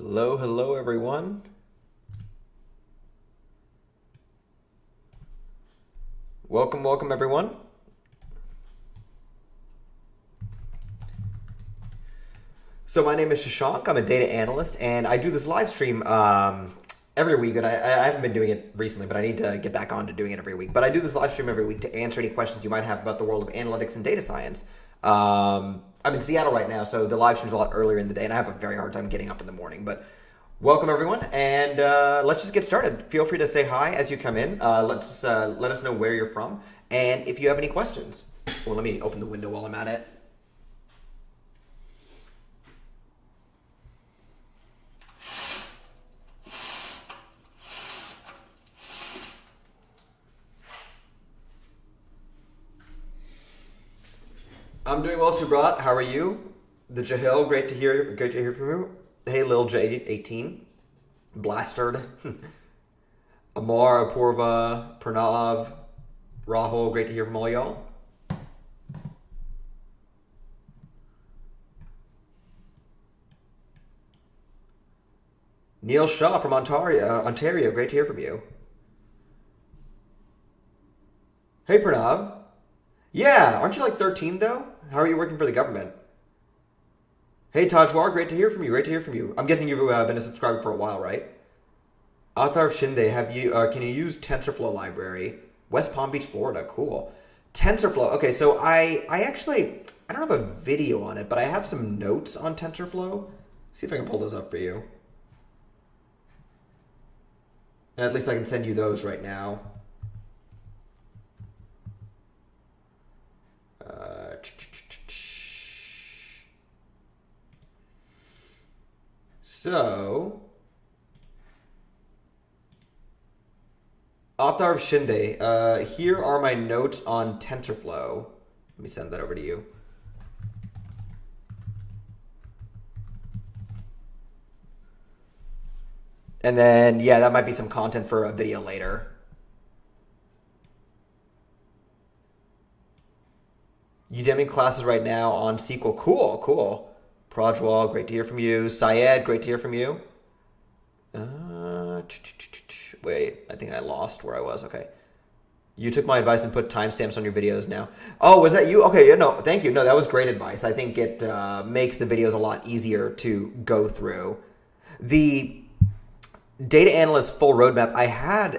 Hello, hello everyone. Welcome everyone. So my name is Shashank. I'm a data analyst, and I do this live stream every week. And I haven't been doing it recently, but I need to get back on to doing it every week. But I do this live stream every week to answer any questions you might have about the world of analytics and data science. I'm in Seattle right now, so the live stream's a lot earlier in the day, and I have a very hard time getting up in the morning. But welcome everyone, and let's just get started. Feel free to say hi as you come in. Let us know where you're from, and if you have any questions. Well, let me open the window while I'm at it. I'm doing well, Subrat. How are you? The Jahil, great to hear from you. Hey, Lil J18, Blastard, Amar, Apurva, Pranav, Rahul, great to hear from all y'all. Neil Shaw from Ontario, great to hear from you. Hey, Pranav. Yeah, aren't you like 13 though? How are you working for the government? Hey, Tajwar, great to hear from you. Great to hear from you. I'm guessing you've been a subscriber for a while, right? Athar Shinde, can you use TensorFlow library? West Palm Beach, Florida. Cool. TensorFlow. Okay, so I don't have a video on it, but I have some notes on TensorFlow. See if I can pull those up for you. And at least I can send you those right now. So, Athar Shinde, here are my notes on TensorFlow. Let me send that over to you. And then, yeah, that might be some content for a video later. Udemy classes right now on SQL. Cool, cool. Prajwal, great to hear from you. Syed, great to hear from you. Wait, I think I lost where I was. Okay. You took my advice and put timestamps on your videos now. Oh, was that you? Okay, yeah, no, thank you. No, that was great advice. I think it makes the videos a lot easier to go through. The data analyst full roadmap, I had,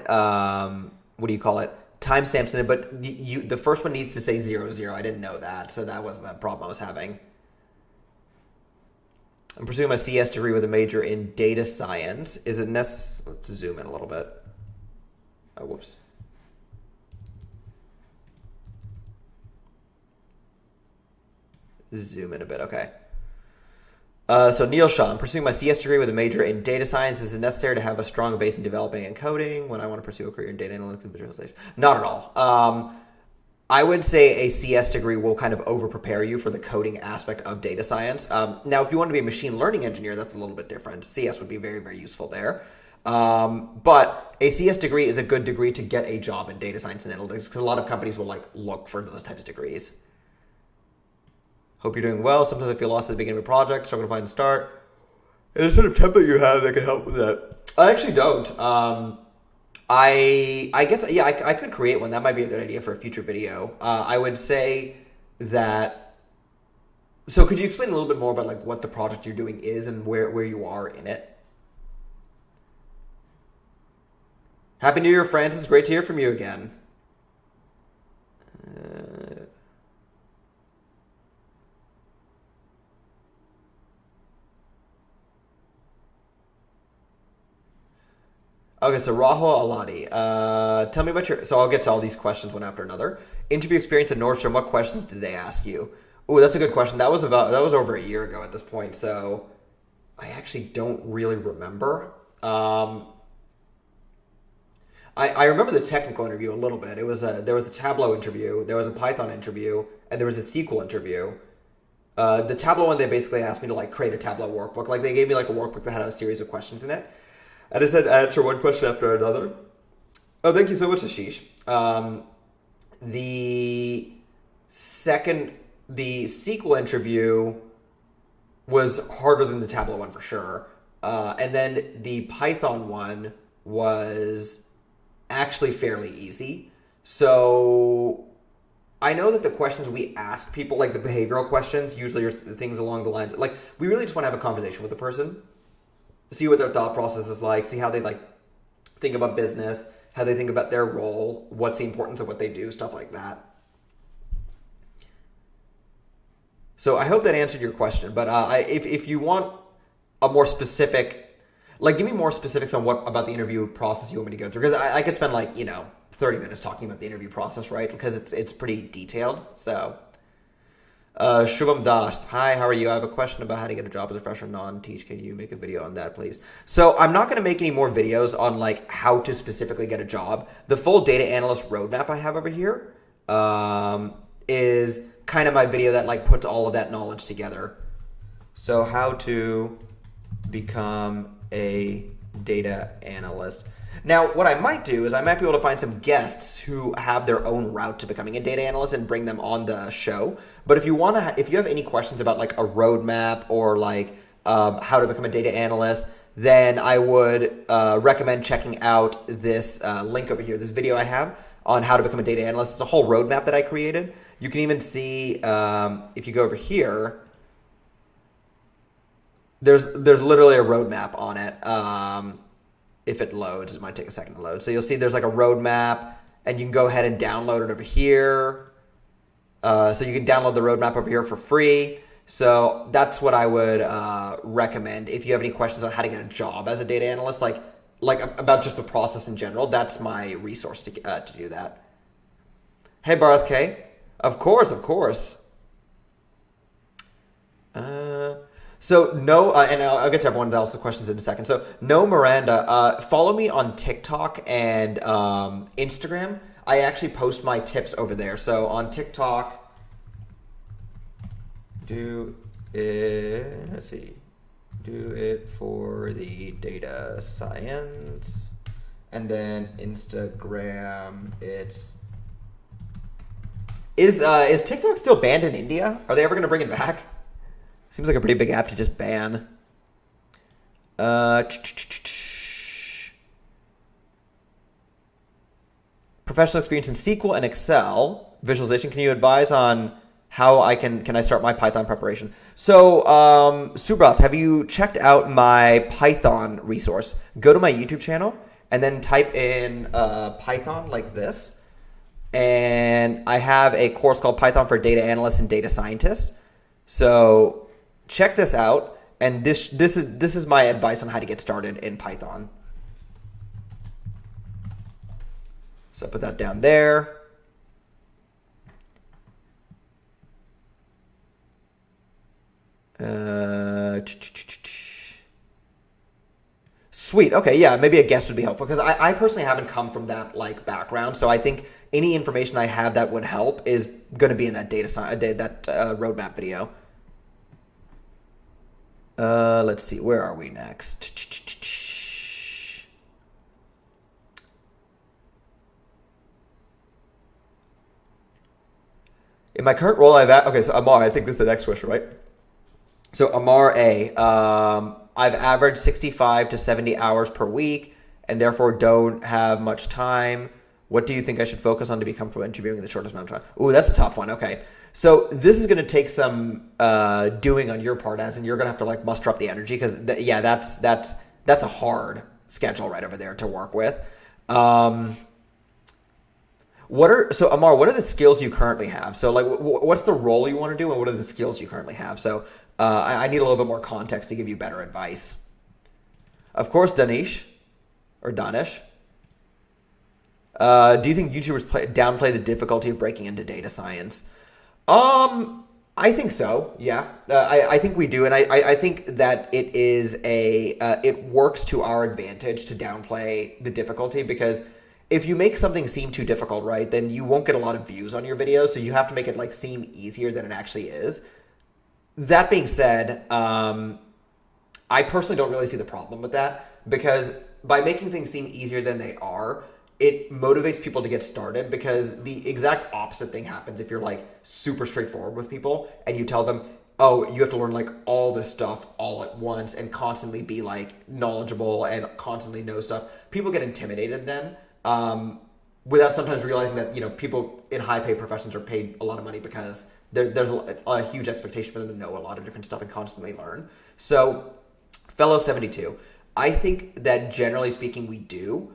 what do you call it? Timestamps in it, but the first one needs to say 00. I didn't know that, so that was the problem I was having. I'm pursuing my CS degree with a major in data science. Is it necessary? Let's zoom in a little bit. Oh, whoops. Zoom in a bit, okay. So Neil Shaw, I'm pursuing my CS degree with a major in data science. Is it necessary to have a strong base in developing and coding when I want to pursue a career in data analytics and visualization? Not at all. I would say a CS degree will kind of over-prepare you for the coding aspect of data science. Now, if you want to be a machine learning engineer, that's a little bit different. CS would be very, very useful there. But a CS degree is a good degree to get a job in data science and analytics because a lot of companies will look for those types of degrees. Hope you're doing well. Sometimes I feel lost at the beginning of a project, struggling to find the start. Is there sort of template you have that can help with that? I actually don't. I guess, yeah, I could create one. That might be a good idea for a future video. I would say that, so could you explain a little bit more about what the project you're doing is and where you are in it? Happy New Year, Francis. Great to hear from you again. Okay, so Rahul Aladi, tell me about so I'll get to all these questions one after another. Interview experience at Nordstrom, what questions did they ask you? Oh, that's a good question. That was over a year ago at this point, so I actually don't really remember. I remember the technical interview a little bit. There was a Tableau interview, there was a Python interview, and there was a SQL interview. The Tableau one, they basically asked me to create a Tableau workbook. They gave me a workbook that had a series of questions in it. And I said answer one question after another. Oh, thank you so much, Ashish. The SQL interview was harder than the Tableau one for sure. And then the Python one was actually fairly easy. So I know that the questions we ask people, like the behavioral questions, usually are things along the lines, like we really just want to have a conversation with the person, see what their thought process is like, see how they like think about business, how they think about their role, what's the importance of what they do, stuff like that. So I hope that answered your question. But if you want a more specific, like give me more specifics on what about the interview process you want me to go through. Because I could spend like, 30 minutes talking about the interview process, right? Because it's pretty detailed. So Shubham Das, hi, how are you? I have a question about how to get a job as a fresher non-teach. Can you make a video on that, please? So I'm not going to make any more videos on like how to specifically get a job. The full data analyst roadmap I have over here is kind of my video that like puts all of that knowledge together. So how to become a data analyst. Now, what I might do is I might be able to find some guests who have their own route to becoming a data analyst and bring them on the show. But if you want to, if you have any questions about like a roadmap or like how to become a data analyst, then I would recommend checking out this link over here, this video I have on how to become a data analyst. It's a whole roadmap that I created. You can even see if you go over here, there's literally a roadmap on it. If it loads, it might take a second to load. So you'll see there's like a roadmap, and you can go ahead and download it over here. So you can download the roadmap over here for free. So that's what I would recommend if you have any questions on how to get a job as a data analyst, like about just the process in general. That's my resource to do that. Hey, Barath K. Of course. So no, and I'll get to everyone else's questions in a second. So no, Miranda, follow me on TikTok and Instagram. I actually post my tips over there. So on TikTok, do it for the data science, and then Instagram, is TikTok still banned in India? Are they ever going to bring it back? Seems like a pretty big app to just ban. Professional experience in SQL and Excel visualization. Can you advise on how I can I start my Python preparation? So, Subrath, have you checked out my Python resource? Go to my YouTube channel and then type in Python like this. And I have a course called Python for Data Analysts and Data Scientists. So check this out, and this is my advice on how to get started in Python. So put that down there. Sweet. Okay, yeah, maybe a guest would be helpful because I personally haven't come from that like background, so I think any information I have that would help is going to be in that roadmap video. Let's see, where are we next? In my current role, okay, so Amar, I think this is the next question, right? So Amar A, I've averaged 65 to 70 hours per week and therefore don't have much time. What do you think I should focus on to become from interviewing in the shortest amount of time? Ooh, that's a tough one. Okay. So this is going to take some doing on your part, as in you're going to have to like muster up the energy because that's a hard schedule right over there to work with. Amar, what are the skills you currently have? So like, what's the role you want to do, and what are the skills you currently have? So I need a little bit more context to give you better advice. Of course, Danish. Do you think YouTubers downplay the difficulty of breaking into data science? I think so. Yeah, I think we do, and I think that it is it works to our advantage to downplay the difficulty, because if you make something seem too difficult, right, then you won't get a lot of views on your videos. So you have to make it like seem easier than it actually is. That being said, I personally don't really see the problem with that, because by making things seem easier than they are, it motivates people to get started, because the exact opposite thing happens if you're like super straightforward with people and you tell them oh, you have to learn like all this stuff all at once and constantly be like knowledgeable and constantly know stuff. People get intimidated then, without sometimes realizing that, people in high paid professions are paid a lot of money because there's a huge expectation for them to know a lot of different stuff and constantly learn. So, fellow 72, I think that generally speaking we do.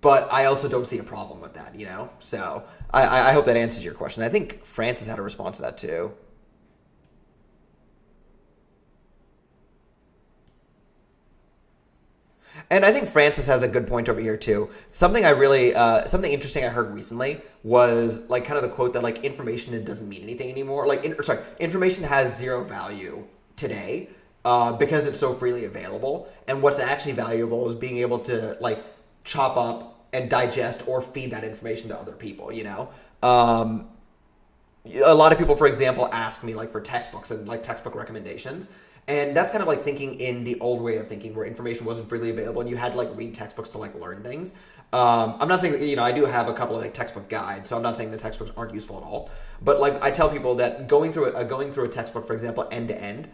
But I also don't see a problem with that, So I hope that answers your question. I think Francis had a response to that too. And I think Francis has a good point over here too. Something something interesting I heard recently was like kind of the quote that like information doesn't mean anything anymore. Information has zero value today because it's so freely available. And what's actually valuable is being able to like chop up and digest or feed that information to other people, a lot of people, for example, ask me like for textbooks and like textbook recommendations. And that's kind of like thinking in the old way of thinking where information wasn't freely available and you had to like read textbooks to like learn things. I'm not saying that, I do have a couple of like textbook guides, so I'm not saying the textbooks aren't useful at all. But like I tell people that going through a textbook, for example, end to end,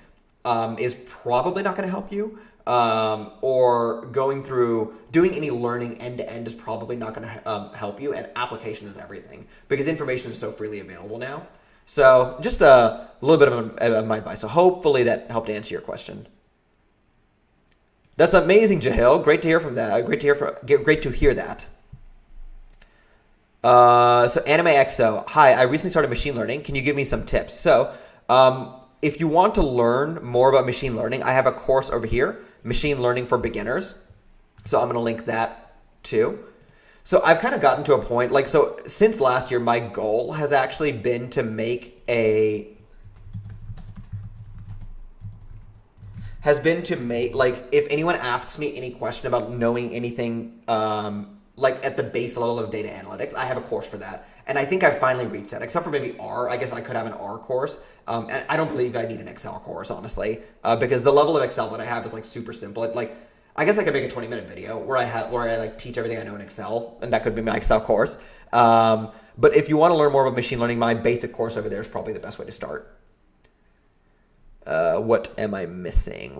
is probably not going to help you. Or doing any learning end to end is probably not going to help you. And application is everything because information is so freely available now. So just a little bit of my advice. So hopefully that helped answer your question. That's amazing, Jahil. Great to hear from that. Great to hear that. So Anime XO. Hi, I recently started machine learning. Can you give me some tips? So, if you want to learn more about machine learning, I have a course over here, Machine Learning for Beginners. So I'm going to link that too. So I've kind of gotten to a point, since last year, my goal has actually been to make if anyone asks me any question about knowing anything, at the base level of data analytics, I have a course for that. And I think I finally reached that, except for maybe R. I guess I could have an R course. And I don't believe I need an Excel course, honestly, because the level of Excel that I have is like super simple. I guess I could make a 20-minute video where I teach everything I know in Excel, and that could be my Excel course. But if you want to learn more about machine learning, my basic course over there is probably the best way to start. What am I missing?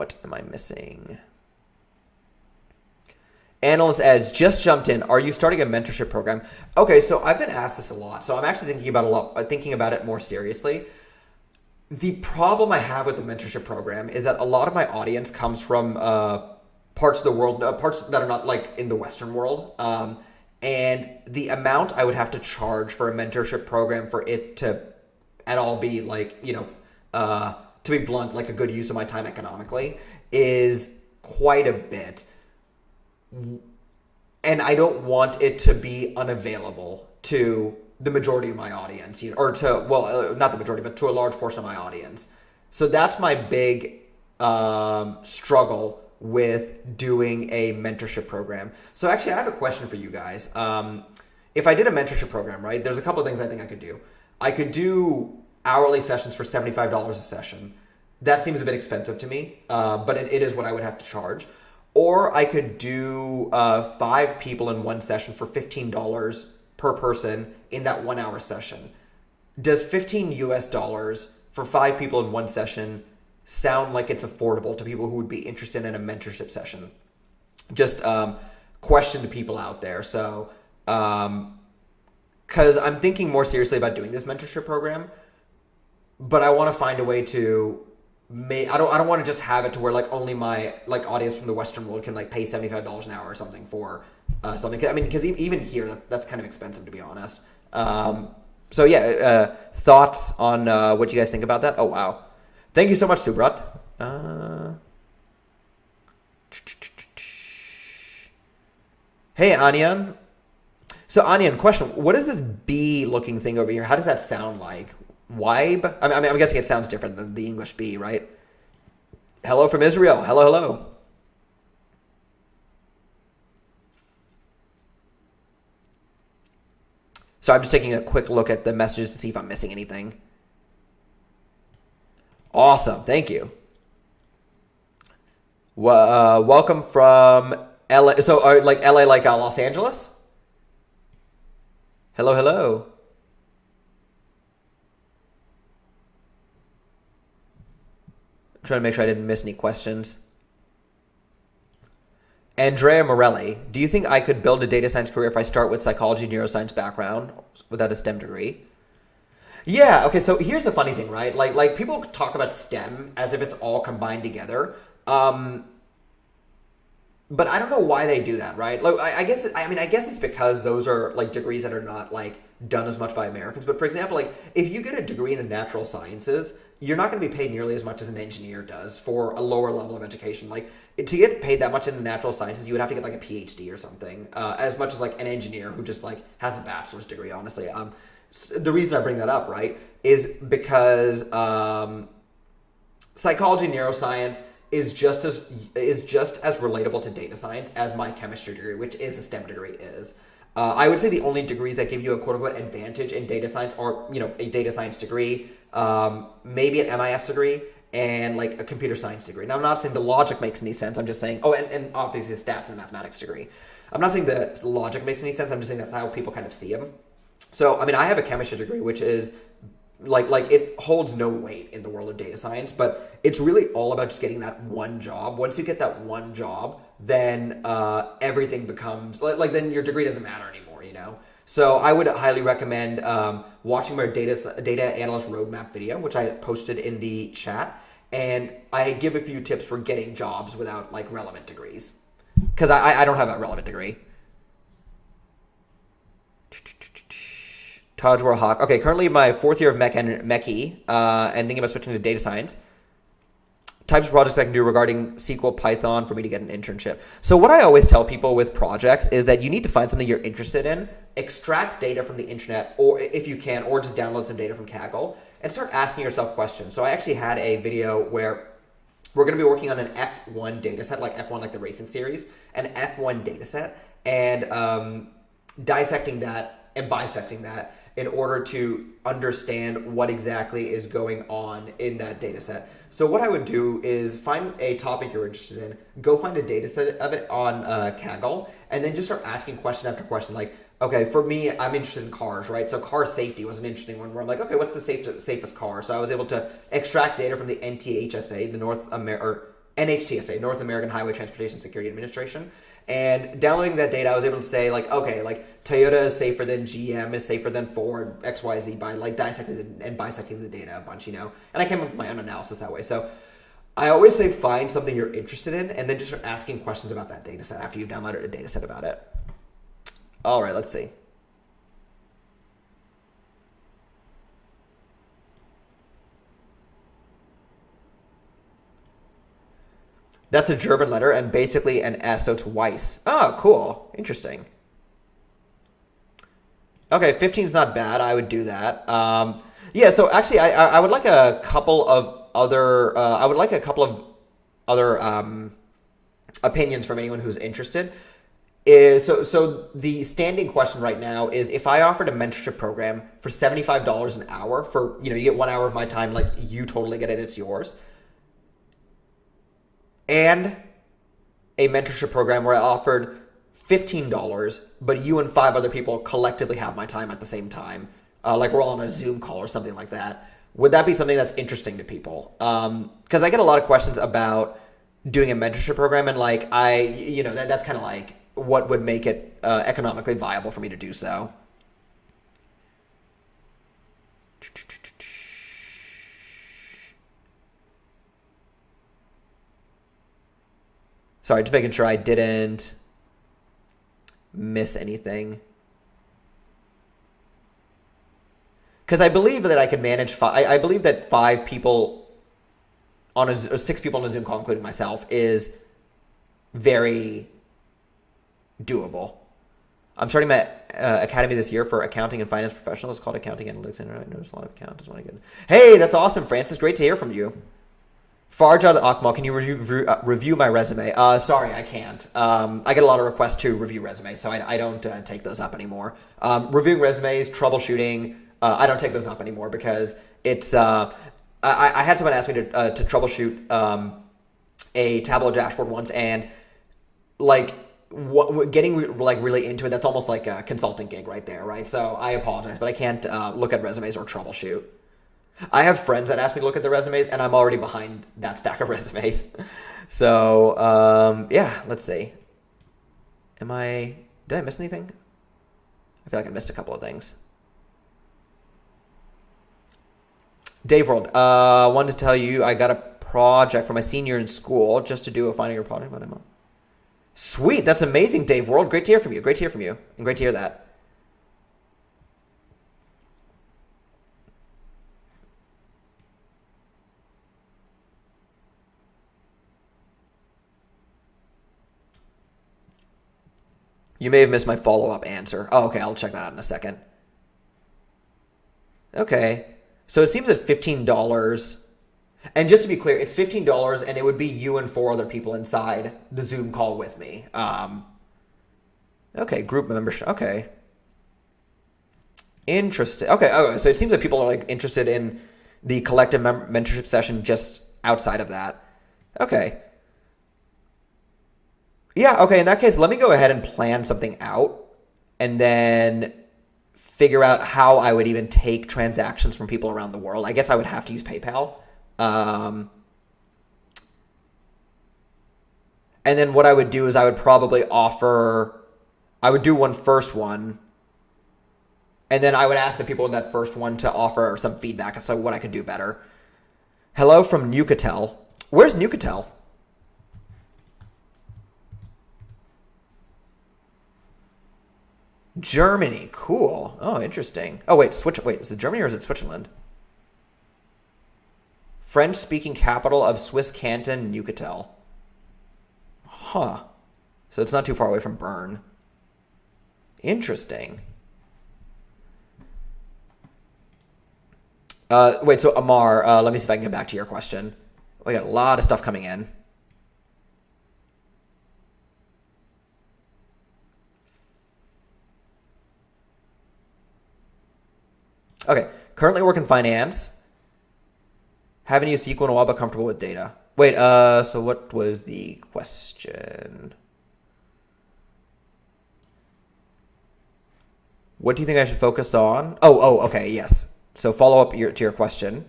Analyst Edge just jumped in. Are you starting a mentorship program? Okay, so I've been asked this a lot, so I'm actually thinking about it more seriously. The problem I have with the mentorship program is that a lot of my audience comes from parts of the world, parts that are not like in the Western world, and the amount I would have to charge for a mentorship program for it to at all be to be blunt, like a good use of my time economically is quite a bit. And I don't want it to be unavailable to the majority of my audience, not the majority, but to a large portion of my audience. So that's my big struggle with doing a mentorship program. So actually, I have a question for you guys. If I did a mentorship program, right, there's a couple of things I think I could do. I could do hourly sessions for $75 a session. That seems a bit expensive to me, but it is what I would have to charge. Or I could do 5 people in one session for $15 per person in that 1 hour session. Does $15 for 5 people in one session sound like it's affordable to people who would be interested in a mentorship session? Just question to people out there. So, because I'm thinking more seriously about doing this mentorship program, but I want to find a way to I don't want to just have it to where only my audience from the Western world can pay $75 an hour or something for something. I mean, because even here that's kind of expensive, to be honest. So yeah, thoughts on what you guys think about that? Oh wow, thank you so much, Subrat. Hey Anyan. So Anyan, question: what is this bee looking thing over here? How does that sound like? Vibe? I mean, I'm guessing it sounds different than the English bee, right? Hello from Israel. Hello, hello. So I'm just taking a quick look at the messages to see if I'm missing anything. Awesome. Thank you. Welcome from LA. So LA like Los Angeles? Hello, hello. trying to make sure I didn't miss any questions. Andrea Morelli, do you think I could build a data science career if I start with psychology, neuroscience background without a STEM degree? Yeah, okay, so here's the funny thing, right? Like people talk about STEM as if it's all combined together. But I don't know why they do that, right? Like, I guess it's because those are like degrees that are not like done as much by Americans. But for example, like if you get a degree in the natural sciences, you're not going to be paid nearly as much as an engineer does for a lower level of education. Like to get paid that much in the natural sciences, you would have to get like a PhD or something, as much as like an engineer who just like has a bachelor's degree. Honestly, the reason I bring that up, right, is because psychology, neuroscience is just as relatable to data science as my chemistry degree, which is a STEM degree is. I would say the only degrees that give you a quote unquote advantage in data science are, a data science degree, maybe an MIS degree, and like a computer science degree. Now, I'm not saying the logic makes any sense. I'm just saying, and obviously the stats and mathematics degree. I'm not saying the logic makes any sense. I'm just saying that's how people kind of see them. So, I have a chemistry degree, which is like it holds no weight in the world of data science, but it's really all about just getting that one job. Once you get that one job, then everything becomes like then your degree doesn't matter anymore, So I would highly recommend watching my data analyst roadmap video, which I posted in the chat, and I give a few tips for getting jobs without like relevant degrees, because I don't have a relevant degree. Tajwar Hawk. Okay, currently my fourth year of Mechie, and thinking about switching to data science. Types of projects I can do regarding SQL, Python for me to get an internship. So what I always tell people with projects is that you need to find something you're interested in, extract data from the internet, or if you can, or just download some data from Kaggle, and start asking yourself questions. So I actually had a video where we're going to be working on an F1 data set, like F1, like the racing series, an F1 data set, and dissecting that and bisecting that in order to understand what exactly is going on in that data set. So what I would do is find a topic you're interested in, go find a data set of it on Kaggle, and then just start asking question after question. Like, okay, for me, I'm interested in cars, right? So car safety was an interesting one where I'm like, okay, what's the safest car? So I was able to extract data from the NHTSA, NHTSA, North American Highway Transportation Security Administration. And downloading that data, I was able to say like, okay, like Toyota is safer than GM, is safer than Ford, XYZ, by like dissecting and bisecting the data a bunch, And I came up with my own analysis that way. So I always say find something you're interested in and then just start asking questions about that data set after you've downloaded a data set about it. All right, let's see. That's a German letter and basically an S, so it's Weiss. Oh, cool. Interesting. Okay, 15 is not bad. I would do that. Yeah, so actually, I would like a couple of other. Opinions from anyone who's interested. So the standing question right now is, if I offered a mentorship program for $75 an hour for you get 1 hour of my time, like you totally get it, it's yours. And a mentorship program where I offered $15, but you and 5 other people collectively have my time at the same time, like we're all on a Zoom call or something like that. Would that be something that's interesting to people? Because I get a lot of questions about doing a mentorship program, and like that's kind of like what would make it economically viable for me to do so. Sorry, just making sure I didn't miss anything. Because I believe that I could manage I believe that 5 people or 6 people on a Zoom call, including myself, is very doable. I'm starting my academy this year for accounting and finance professionals. It's called Accounting Analytics, and I noticed a lot of accountants want to get. Hey, that's awesome, Francis. Great to hear from you. Farjad Akmal, can you review my resume? Sorry, I can't. I get a lot of requests to review resumes, so I don't take those up anymore. Reviewing resumes, troubleshooting, I don't take those up anymore because it's. I had someone ask me to troubleshoot a Tableau dashboard once, and like getting like really into it, that's almost like a consulting gig right there, right? So I apologize, but I can't look at resumes or troubleshoot. I have friends that ask me to look at their resumes, and I'm already behind that stack of resumes. So, yeah, let's see. Did I miss anything? I feel like I missed a couple of things. Dave World, wanted to tell you I got a project for my senior in school just to do a final year project. Sweet, that's amazing, Dave World. Great to hear from you. Great to hear from you, and great to hear that. You may have missed my follow-up answer. Oh, okay, I'll check that out in a second. Okay, so it seems at $15. And just to be clear, it's $15, and it would be you and 4 other people inside the Zoom call with me. Okay, group membership. Okay, interesting. Okay, oh, so it seems that people are like interested in the collective mentorship session just outside of that. Okay. Yeah, okay, in that case, let me go ahead and plan something out and then figure out how I would even take transactions from people around the world. I guess I would have to use PayPal. And then what I would do is I would probably I would do one first one, and then I would ask the people in that first one to offer some feedback as to what I could do better. Hello from Nucatel. Where's Nucatel? Germany. Cool. Oh, interesting. Oh, wait, is it Germany or is it Switzerland? French-speaking capital of Swiss canton, Nucatel. Huh. So it's not too far away from Bern. Interesting. Wait, so Amar, let me see if I can get back to your question. We got a lot of stuff coming in. Okay, currently work in finance. Haven't used SQL in a while, but comfortable with data. Wait, so what was the question? What do you think I should focus on? Okay, yes. So follow up to your question.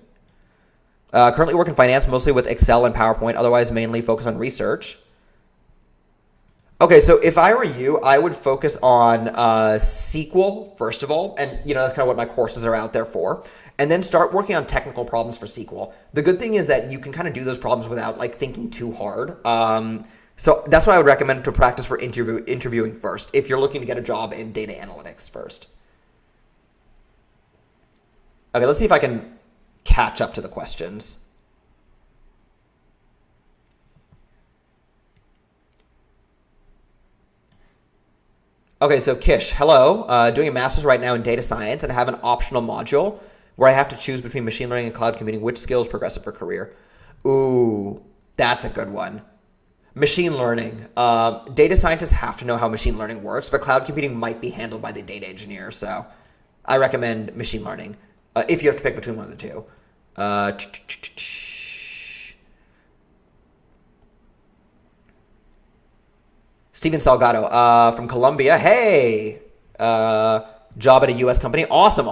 Currently work in finance, mostly with Excel and PowerPoint, otherwise mainly focus on research. Okay, so if I were you, I would focus on SQL, first of all, and that's kind of what my courses are out there for, and then start working on technical problems for SQL. The good thing is that you can kind of do those problems without thinking too hard. So that's what I would recommend to practice for interviewing first, if you're looking to get a job in data analytics first. Okay, let's see if I can catch up to the questions. Okay, so Kish, hello. Doing a master's right now in data science, and I have an optional module where I have to choose between machine learning and cloud computing. Which skill is progressive for career? Ooh, that's a good one. Machine learning. Data scientists have to know how machine learning works, but cloud computing might be handled by the data engineer. So I recommend machine learning if you have to pick between one of the two. Steven Salgado from Colombia. Hey, job at a U.S. company. Awesome.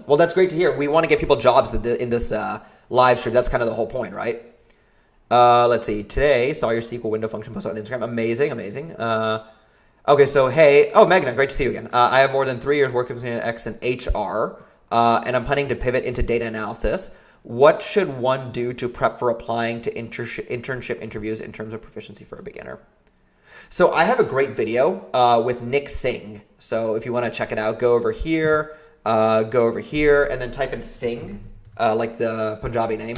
Well, that's great to hear. We want to get people jobs in this live stream. That's kind of the whole point, right? Let's see. Today, saw your SQL window function post on Instagram. Amazing. Okay, so hey. Oh, Magna, great to see you again. I have more than 3 years working with X and HR, and I'm planning to pivot into data analysis. What should one do to prep for applying to internship interviews in terms of proficiency for a beginner? So I have a great video with Nick Singh. So if you want to check it out, go over here, and then type in Singh, like the Punjabi name.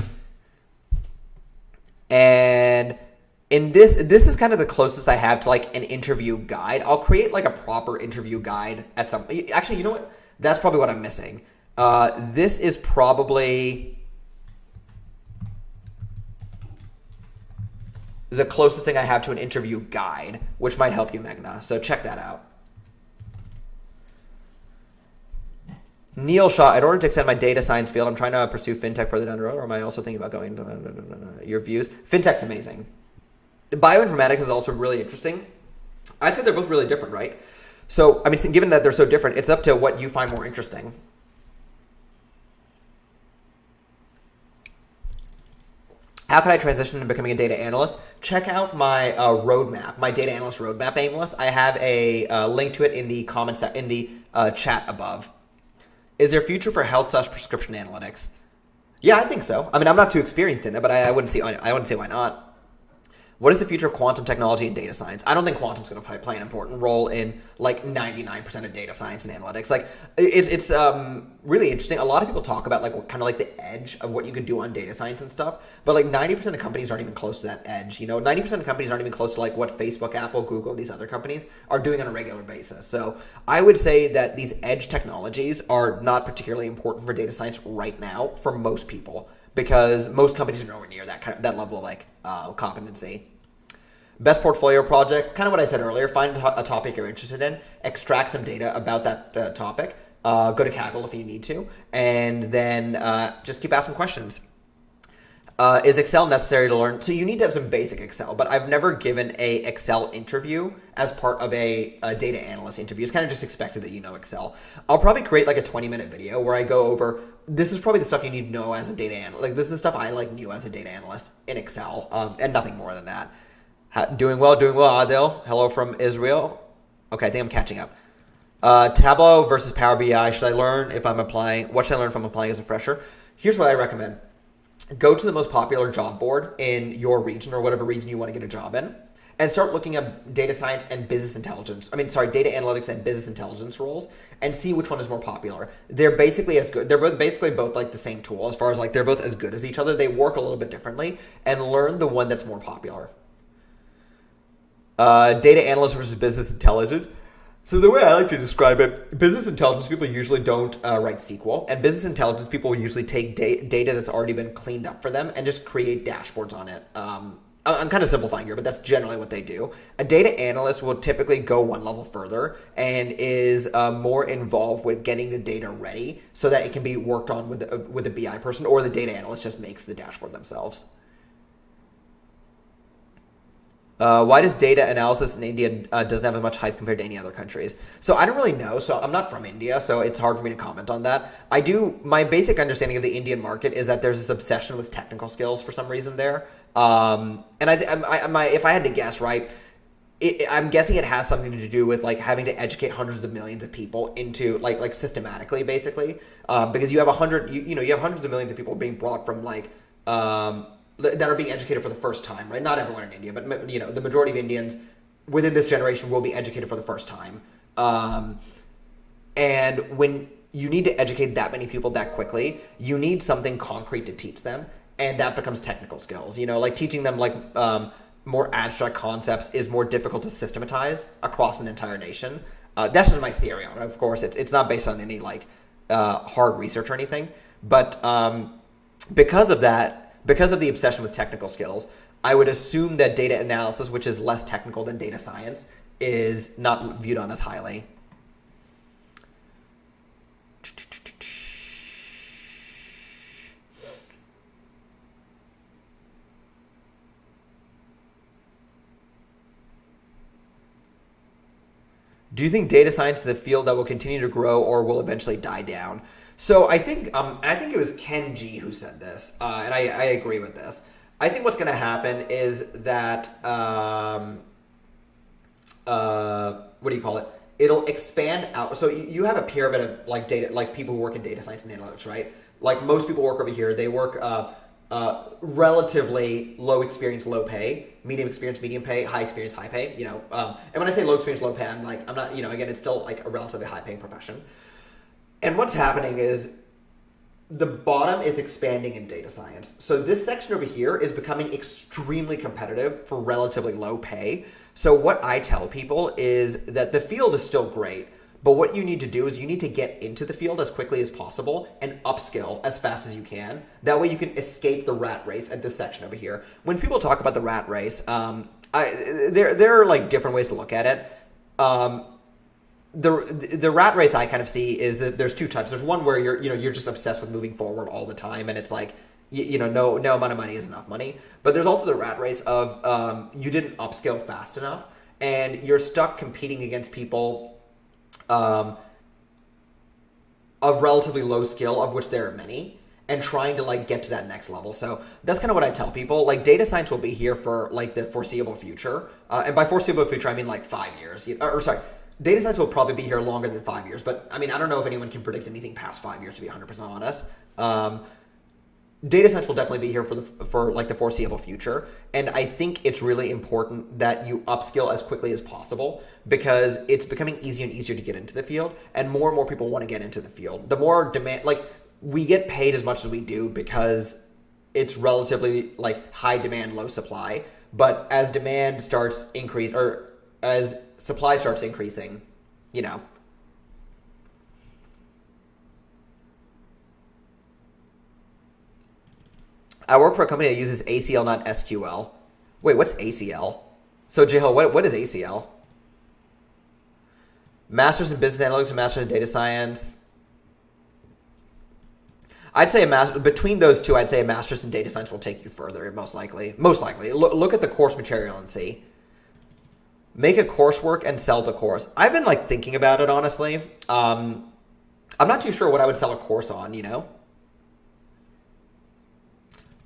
And in this is kind of the closest I have to an interview guide. I'll create a proper interview guide at some. Actually, you know what? That's probably what I'm missing. This is probably the closest thing I have to an interview guide, which might help you, Magna. So check that out. Neil Shaw, in order to extend my data science field, I'm trying to pursue fintech further down the road, or am I also thinking about going to your views? Fintech's amazing. Bioinformatics is also really interesting. I'd say they're both really different, right? So, given that they're so different, it's up to what you find more interesting. How can I transition to becoming a data analyst? Check out my roadmap, my data analyst roadmap aimless. I have a link to it in the comments in the chat above. Is there a future for health/prescription analytics? Yeah, I think so. I mean, I'm not too experienced in it, but I wouldn't see why not. What is the future of quantum technology and data science? I don't think quantum's going to play an important role in like 99% of data science and analytics. Like it's really interesting. A lot of people talk about like what kind of like the edge of what you could do on data science and stuff, but like 90% of companies aren't even close to that edge. 90% of companies aren't even close to like what Facebook, Apple, Google, these other companies are doing on a regular basis. So I would say that these edge technologies are not particularly important for data science right now for most people, because most companies are nowhere near that level of like competency. Best portfolio project, kind of what I said earlier. Find a topic you're interested in, extract some data about that topic, go to Kaggle if you need to, and then just keep asking questions. Is Excel necessary to learn? So you need to have some basic Excel, but I've never given a Excel interview as part of a data analyst interview. It's kind of just expected that you know Excel. I'll probably create like a 20-minute video where I go over, this is probably the stuff you need to know as a data analyst. Like this is stuff I like knew as a data analyst in Excel, and nothing more than that. Doing well, Adil. Hello from Israel. Okay, I think I'm catching up. Tableau versus Power BI. Should I learn if I'm applying? What should I learn if I'm applying as a fresher? Here's what I recommend. Go to the most popular job board in your region or whatever region you want to get a job in, and start looking at data science and business intelligence. Data analytics and business intelligence roles, and see which one is more popular. They're basically as good. They're both like the same tool as far as like they're both as good as each other. They work a little bit differently, and learn the one that's more popular. Data analyst versus business intelligence. So the way I like to describe it, business intelligence people usually don't write SQL, and business intelligence people usually take data that's already been cleaned up for them and just create dashboards on it. I'm kind of simplifying here, but that's generally what they do. A data analyst will typically go one level further and is more involved with getting the data ready so that it can be worked on with a BI person, or the data analyst just makes the dashboard themselves. Why does data analysis in India doesn't have as much hype compared to any other countries? So I don't really know. So I'm not from India, so it's hard for me to comment on that. My basic understanding of the Indian market is that there's this obsession with technical skills for some reason there. And if I had to guess, right, I'm guessing it has something to do with like having to educate hundreds of millions of people into like systematically, basically, because you have you have hundreds of millions of people being brought from like that are being educated for the first time, right? Not everyone in India, but the majority of Indians within this generation will be educated for the first time. And when you need to educate that many people that quickly, you need something concrete to teach them, and that becomes technical skills. Like teaching them like more abstract concepts is more difficult to systematize across an entire nation. That's just my theory on it. Of course, it's not based on any like hard research or anything, but because of that. Because of the obsession with technical skills, I would assume that data analysis, which is less technical than data science, is not viewed on as highly. Do you think data science is a field that will continue to grow or will eventually die down? So I think it was Ken G who said this, and I agree with this. I think what's going to happen is that what do you call it? It'll expand out. So you have a pyramid of like data, like people who work in data science and analytics, right? Like most people work over here. They work relatively low experience, low pay, medium experience, medium pay, high experience, high pay. And when I say low experience, low pay, I'm not, again, it's still like a relatively high paying profession. And what's happening is the bottom is expanding in data science. So this section over here is becoming extremely competitive for relatively low pay. So what I tell people is that the field is still great, but what you need to do is you need to get into the field as quickly as possible and upskill as fast as you can. That way you can escape the rat race at this section over here. When people talk about the rat race, there are like different ways to look at it. The rat race I kind of see is that there's two types. There's one where you're just obsessed with moving forward all the time, and it's like no amount of money is enough money. But there's also the rat race of you didn't upskill fast enough, and you're stuck competing against people of relatively low skill, of which there are many. and trying to like get to that next level. So that's kind of what I tell people. Like data science will be here for like the foreseeable future. And by foreseeable future, I mean like 5 years. Or sorry, data science will probably be here longer than 5 years. But I mean, I don't know if anyone can predict anything past 5 years, to be 100% honest. Data science will definitely be here for like the foreseeable future. And I think it's really important that you upskill as quickly as possible because it's becoming easier and easier to get into the field, and more people want to get into the field. The more demand, like we get paid as much as we do because it's relatively like high demand, low supply. But as demand starts increase or as supply starts increasing, you know, I work for a company that uses ACL, not SQL. Wait, what's ACL? So, Jihel, what is ACL? Masters in Business Analytics and Masters in Data Science. I'd say between those two, I'd say a Master's in Data Science will take you further, most likely. Most likely. Look at the course material and see. Make a coursework and sell the course. I've been like thinking about it, honestly. I'm not too sure what I would sell a course on, you know?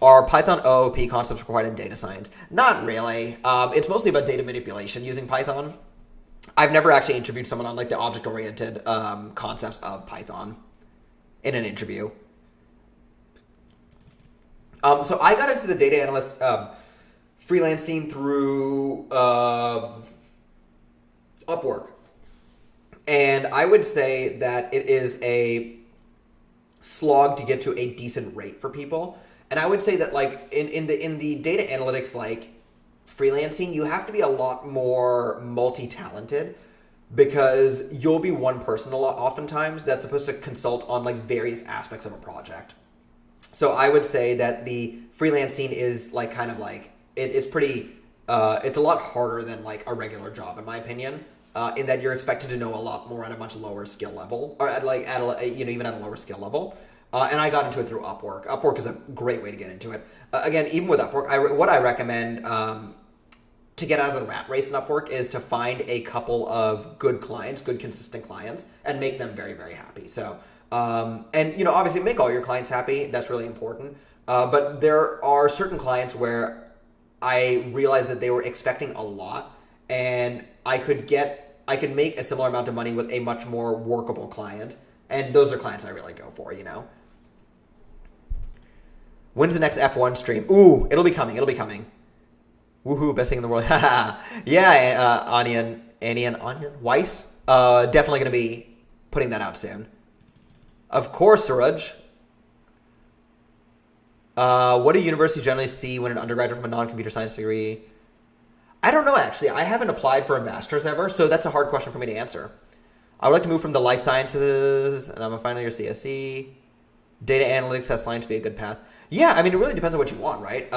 Are Python OOP concepts required in data science? Not really. It's mostly about data manipulation using Python. I've never actually interviewed someone on like the object-oriented concepts of Python in an interview. So I got into the data analyst freelancing through Upwork. And I would say that it is a slog to get to a decent rate for people. And I would say that like in the data analytics like freelancing, you have to be a lot more multi-talented because you'll be one person a lot oftentimes that's supposed to consult on like various aspects of a project. So I would say that the freelancing is like kind of like it's pretty it's a lot harder than like a regular job in my opinion. In that you're expected to know a lot more at a much lower skill level, or even at a lower skill level. And I got into it through Upwork. Upwork is a great way to get into it. Again, even with Upwork, what I recommend to get out of the rat race in Upwork is to find a couple of good clients, good consistent clients, and make them very, very happy. So, and you know, obviously make all your clients happy. That's really important. But there are certain clients where I realized that they were expecting a lot, and I could make a similar amount of money with a much more workable client. And those are clients I really go for, you know. When's the next F1 stream? Ooh, it'll be coming. Woohoo, best thing in the world. Yeah, Onion Weiss. Definitely going to be putting that out soon. Of course, Suraj. What do universities generally see when an undergraduate from a non-computer science degree? I don't know, actually. I haven't applied for a master's ever, so that's a hard question for me to answer. I would like to move from the life sciences, and I'm a final year CSE. Data analytics has science to be a good path. Yeah, I mean, it really depends on what you want, right?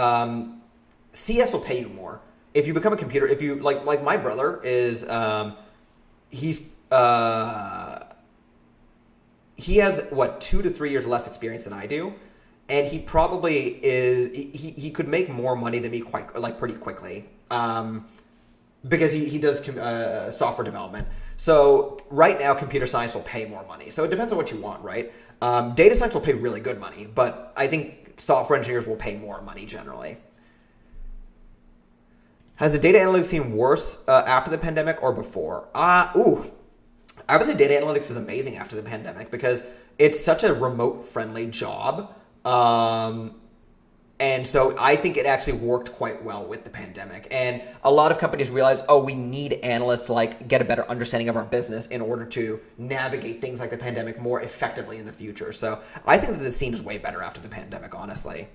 CS will pay you more. If you become a computer, if you, like my brother is, he has, 2 to 3 years less experience than I do. And he probably he could make more money than me pretty quickly. Because he does software development. So right now, computer science will pay more money. So it depends on what you want, right? Data science will pay really good money, but I think software engineers will pay more money generally. Has the data analytics seen worse after the pandemic or before? I would say data analytics is amazing after the pandemic because it's such a remote-friendly job. And so I think it actually worked quite well with the pandemic. And a lot of companies realize, we need analysts to like get a better understanding of our business in order to navigate things like the pandemic more effectively in the future. So I think that the scene is way better after the pandemic, honestly.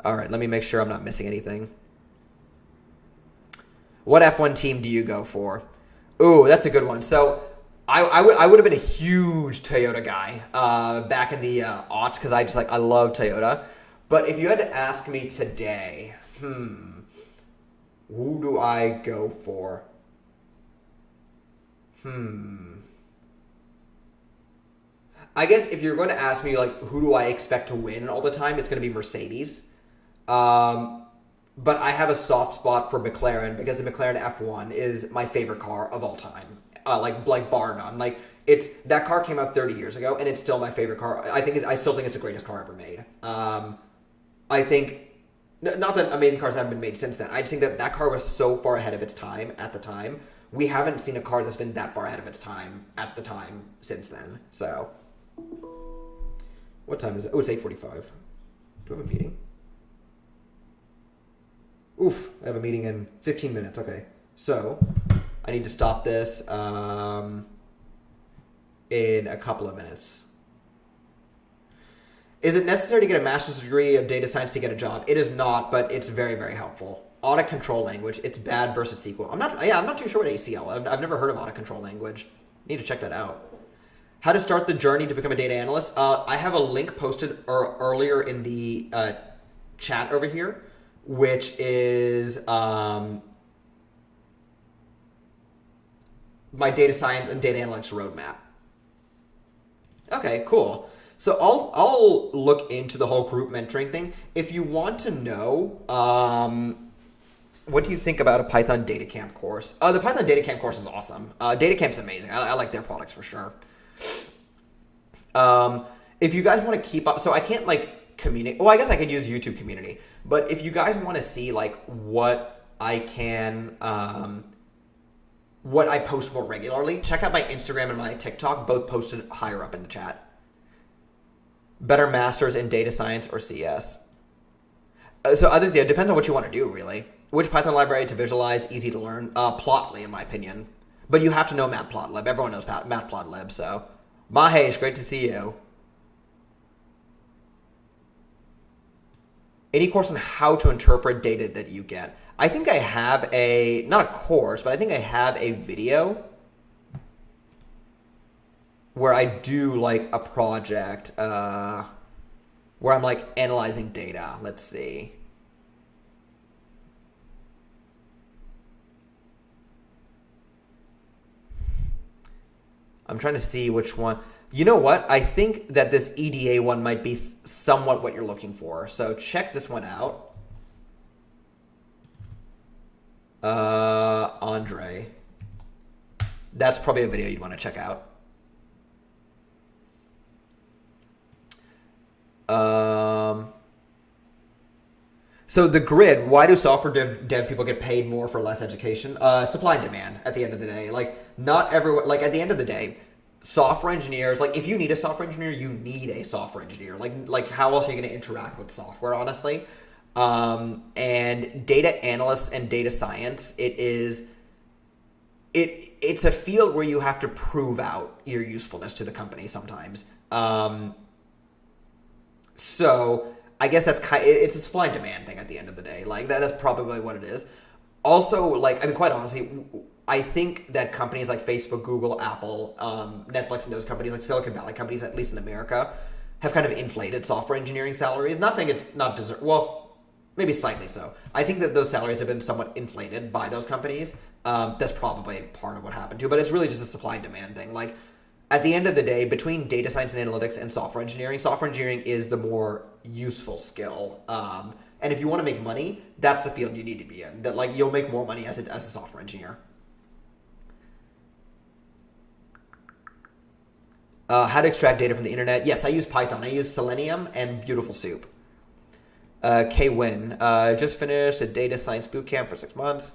All right, let me make sure I'm not missing anything. What F1 team do you go for? Ooh, that's a good one. So I would have been a huge Toyota guy back in the aughts because I love Toyota. But if you had to ask me today, who do I go for? I guess if you're going to ask me, like, who do I expect to win all the time, it's going to be Mercedes. But I have a soft spot for McLaren because the McLaren F1 is my favorite car of all time. like bar none. Like that car came out 30 years ago, and it's still my favorite car. I still think it's the greatest car ever made. I think not that amazing cars haven't been made since then. I just think that car was so far ahead of its time at the time. We haven't seen a car that's been that far ahead of its time at the time since then. So, what time is it? Oh, it's 8:45. Do I have a meeting? Oof, I have a meeting in 15 minutes. Okay, so I need to stop this in a couple of minutes. Is it necessary to get a master's degree of data science to get a job? It is not, but it's very, very helpful. Audit control language, it's bad versus SQL. I'm not too sure what ACCL. I've never heard of audit control language. Need to check that out. How to start the journey to become a data analyst? I have a link posted earlier in the chat over here, which is my data science and data analytics roadmap. Okay, cool. So I'll look into the whole group mentoring thing. If you want to know, what do you think about a Python Data Camp course? The Python Data Camp course is awesome. Data Camp's amazing. I like their products for sure. If you guys want to keep up, so I can't like communicate. Well, I guess I could use YouTube community, but if you guys want to see like what I can, what I post more regularly, check out my Instagram and my TikTok, both posted higher up in the chat. Better masters in data science or CS. So it depends on what you want to do, really. Which Python library to visualize, easy to learn? Plotly, in my opinion. But you have to know Matplotlib. Everyone knows Matplotlib, so. Mahesh, great to see you. Any course on how to interpret data that you get? I think I have not a course, but I think I have a video where I do like a project where I'm like analyzing data. Let's see. I'm trying to see which one. You know what? I think that this EDA one might be somewhat what you're looking for. So check this one out. Andre. That's probably a video you'd want to check out. So the grid, why do software dev people get paid more for less education? Supply and demand at the end of the day. Like not everyone, like at the end of the day, software engineers, like if you need a software engineer, you need a software engineer. Like how else are you going to interact with software, honestly? And data analysts and data science, it's a field where you have to prove out your usefulness to the company sometimes. So I guess it's a supply and demand thing at the end of the day. Like that's probably what it is. Also, like, I mean, quite honestly, I think that companies like Facebook, Google, Apple, Netflix, and those companies, like Silicon Valley companies, at least in America, have kind of inflated software engineering salaries. Not saying it's not deserved. Well, maybe slightly so. I think that those salaries have been somewhat inflated by those companies. That's probably part of what happened too. But it's really just a supply and demand thing. Like, at the end of the day, between data science and analytics and software engineering is the more useful skill. And if you want to make money, that's the field you need to be in. That like you'll make more money as a software engineer. How to extract data from the internet? Yes, I use Python. I use Selenium and Beautiful Soup. K-Win. Just finished a data science bootcamp for 6 months.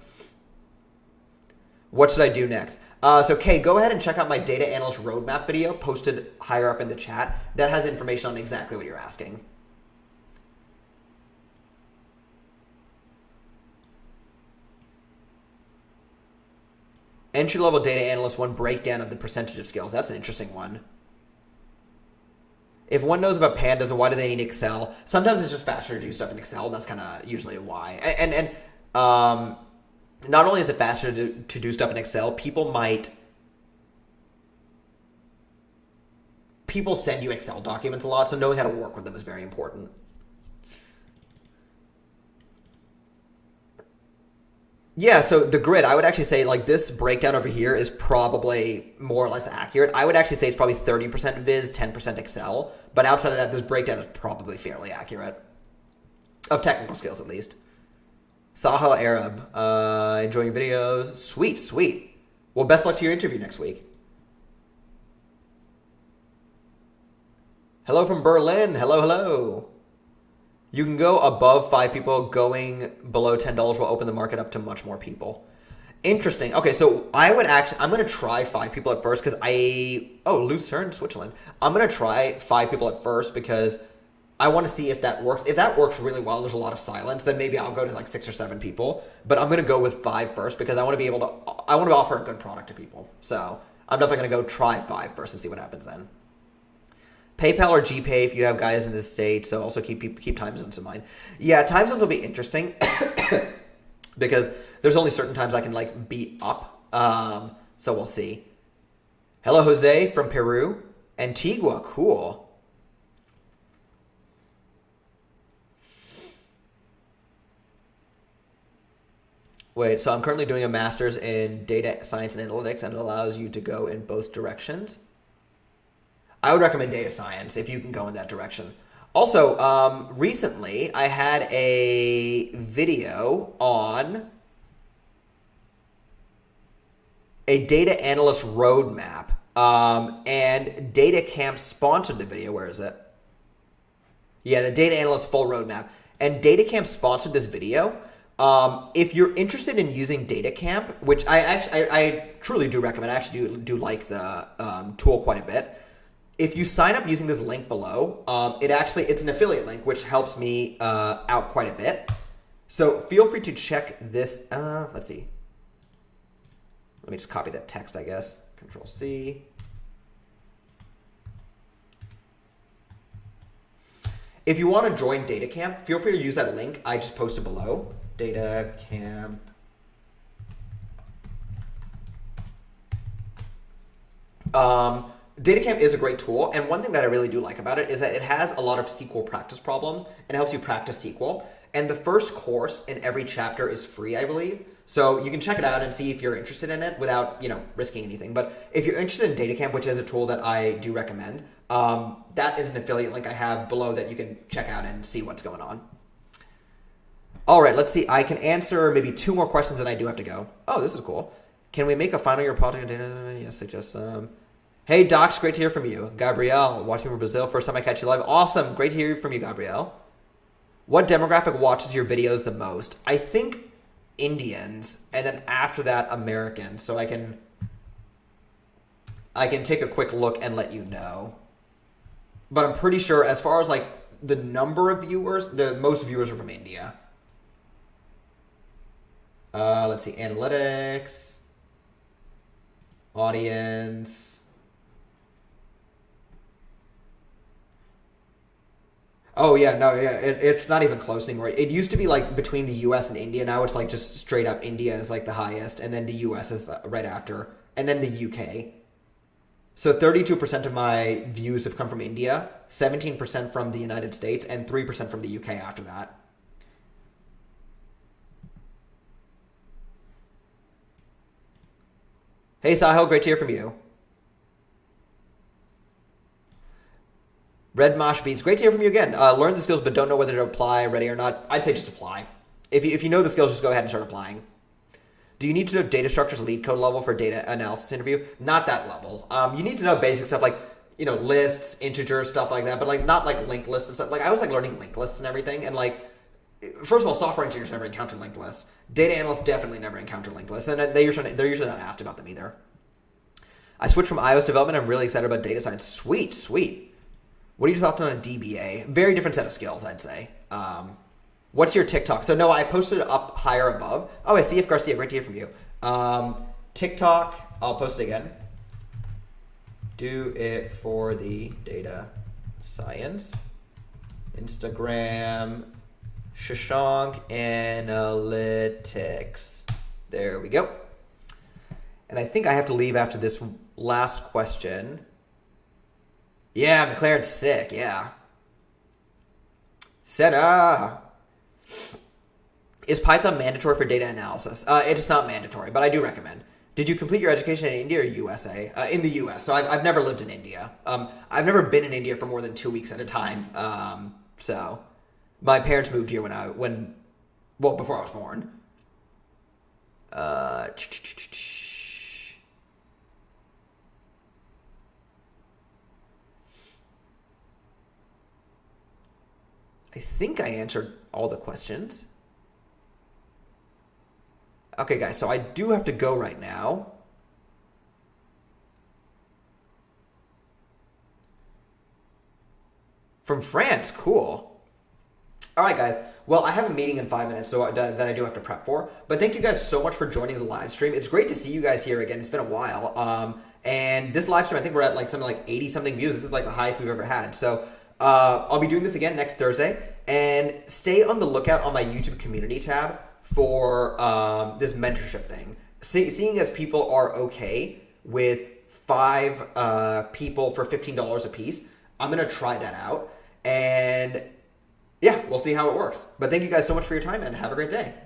What should I do next? So Kay, go ahead and check out my data analyst roadmap video posted higher up in the chat. That has information on exactly what you're asking. Entry-level data analyst, one breakdown of the percentage of skills. That's an interesting one. If one knows about pandas, why do they need Excel? Sometimes it's just faster to do stuff in Excel. That's kind of usually why. And not only is it faster to do stuff in Excel, people send you Excel documents a lot, so knowing how to work with them is very important. Yeah, so the grid, I would actually say like this breakdown over here is probably more or less accurate. I would actually say it's probably 30% Viz, 10% Excel. But outside of that, this breakdown is probably fairly accurate. Of technical skills, at least. Sahel Arab, enjoying videos. Sweet, sweet. Well, best luck to your interview next week. Hello from Berlin. Hello, hello. You can go above 5 people. Going below $10 will open the market up to much more people. Interesting. Okay, so I'm going to try 5 people at first because Lucerne, Switzerland. I'm going to try 5 people at first because I want to see if that works. If that works really well, there's a lot of silence, then maybe I'll go to like 6 or 7 people. But I'm going to go with 5 first because I want to offer a good product to people. So I'm definitely going to go try 5 first and see what happens then. PayPal or GPay if you have guys in the States, so also keep time zones in mind. Yeah, time zones will be interesting because there's only certain times I can like be up. So we'll see. Hello, Jose from Peru. Antigua, cool. Wait, so I'm currently doing a master's in data science and analytics, and it allows you to go in both directions. I would recommend data science if you can go in that direction. Also, recently I had a video on a data analyst roadmap, and Data Camp sponsored the video. Where is it? Yeah, the Data Analyst full roadmap. And Data Camp sponsored this video. If you're interested in using Data Camp, which I truly do recommend, I actually do like the tool quite a bit. If you sign up using this link below, it's an affiliate link, which helps me out quite a bit. So feel free to check this. Let's see. Let me just copy that text, I guess. Control C. If you want to join Data Camp, feel free to use that link I just posted below. Data Camp. DataCamp is a great tool, and one thing that I really do like about it is that it has a lot of SQL practice problems and helps you practice SQL. And the first course in every chapter is free, I believe. So you can check it out and see if you're interested in it without, risking anything. But if you're interested in DataCamp, which is a tool that I do recommend, that is an affiliate link I have below that you can check out and see what's going on. All right, let's see. I can answer maybe 2 more questions and I do have to go. Oh, this is cool. Can we make a final year project on data? Yes, I just... Hey, Docs, great to hear from you. Gabrielle, watching from Brazil. First time I catch you live. Awesome. Great to hear from you, Gabrielle. What demographic watches your videos the most? I think Indians, and then after that, Americans. So I can take a quick look and let you know. But I'm pretty sure as far as like the number of viewers, the most viewers are from India. Let's see. Analytics. Audience. Oh, yeah, no, yeah, it's not even close anymore. It used to be like between the US and India. Now it's like just straight up India is like the highest, and then the US is right after, and then the UK. So 32% of my views have come from India, 17% from the United States, and 3% from the UK after that. Hey, Sahil, great to hear from you. Red Mosh Beats, great to hear from you again. Learn the skills but don't know whether to apply, ready or not. I'd say just apply. If you know the skills, just go ahead and start applying. Do you need to know data structures lead code level for data analysis interview? Not that level. You need to know basic stuff like, lists, integers, stuff like that, but like not like linked lists and stuff. Like I was like learning linked lists and everything, and like, first of all, software engineers never encounter linked lists. Data analysts definitely never encounter linked lists, and they're usually not asked about them either. I switched from iOS development. I'm really excited about data science. Sweet. What are your thoughts on a DBA? Very different set of skills, I'd say. What's your TikTok? So, no, I posted it up higher above. Oh, I see CF Garcia. Great to hear from you. TikTok, I'll post it again. Do it for the data science. Instagram, Shashank Analytics. There we go. And I think I have to leave after this last question. Yeah, McLaren's sick, yeah. Is Python mandatory for data analysis? It's not mandatory, but I do recommend. Did you complete your education in India or USA? In the US, so I've never lived in India. I've never been in India for more than 2 weeks at a time. So my parents moved here before I was born. I think I answered all the questions. Okay, guys, so I do have to go right now. From France, cool. All right, guys. Well, I have a meeting in 5 minutes, so that I do have to prep for. But thank you guys so much for joining the live stream. It's great to see you guys here again. It's been a while. And this live stream, I think we're at like something like 80 something views. This is like the highest we've ever had. So I'll be doing this again next Thursday. And stay on the lookout on my YouTube community tab for this mentorship thing. Seeing as people are okay with 5 people for $15 a piece, I'm going to try that out. And yeah, we'll see how it works. But thank you guys so much for your time and have a great day.